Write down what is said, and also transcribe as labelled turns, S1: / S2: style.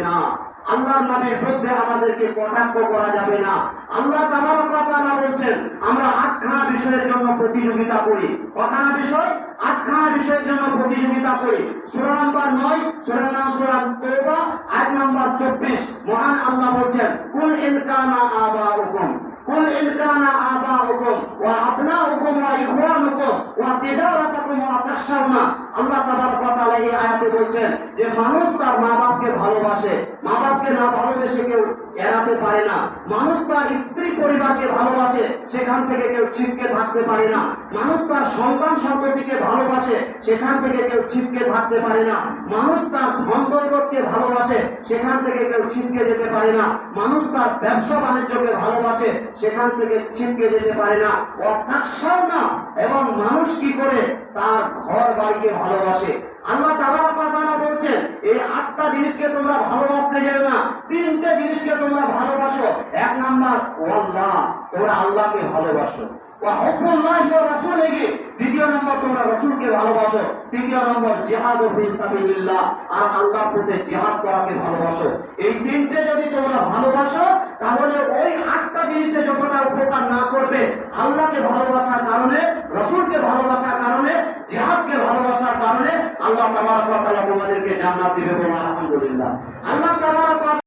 S1: না, আল্লাহর নামের বিরুদ্ধে আমাদেরকে কটাক্ষ করা যাবে না। আল্লাহ তাবারক ওয়া তাআলা বলছেন আমরা 8খানা বিষয়ের জন্য প্রতিযোগিতা করি। কখানা বিষয়? 8খানা বিষয়ের জন্য প্রতিযোগিতা করি। সূরা নাম্বার 9, সূরা নাম সূরা তাওবা আয়াত নাম্বার 24। মহান আল্লাহ বলছেন কুল ইন কানা আবাউকুম কুল ইন কানা আবাউকুম ওয়া আবনাউকুম ওয়া ইখওয়ানুকুম ওয়া তিজারাতুকুম ওয়া তাখশাউনা। আল্লাহ তাবারক ওয়া তাআলা এই আয়াতে বলছেন যে মানুষ তার মা-বাপকে ভালোবাসে, মা-বাপকে না ভালোবেসে কেউ এড়াতে পারে না। মানুষ তার স্ত্রী পরিবারকে ভালোবাসে, সেখান থেকে কেউ ছিটকে থাকতে পারে না। মানুষ তার সন্তান সন্ততিকে ভালোবাসে, সেখান থেকে কেউ ছিটকে থাকতে পারে না। মানুষ তার ধন দৌলতকে ভালোবাসে, সেখান থেকে কেউ ছিটকে যেতে পারে না। মানুষ তার ব্যবসা বাণিজ্যকে ভালোবাসে, সেখান থেকে ছিটকে যেতে পারে না। অর্থাৎ না, এবং মানুষ কি করে তার ঘর বাড়িকে ভালোবাসে। আল্লাহ তাবারক ওয়া তাআলা বলছেন এই 8টা জিনিসকে তোমরা ভালোবাসতে যেও না, 3টে জিনিসকে তোমরা ভালোবাসো। 1 নাম্বার আল্লাহ, তোমরা আল্লাহকে ভালোবাসো। ওয়া হুব্বুল্লাহি ওয়া রাসূলিহি, দ্বিতীয় নম্বর তোমরা রাসূলকে ভালোবাসো। তৃতীয় নম্বর জিহাদ ফি সাবিলিল্লাহ, আর আল্লাহর পথে জিহাদ করাকে ভালোবাসো। এই 3টে যদি তোমরা ভালোবাসো তাহলে ওই 8টা জিনিসে যতটা উপকার না করবে, আল্লাহকে ভালোবাসার কারণে, রাসূলকে ভালোবাসার কারণে, জিহাদকে ভালোবাসার কারণে আল্লাহ তাবারক ওয়া তাআলা তোমাদেরকে জান্নাত দিবে। বলুন আলহামদুলিল্লাহ।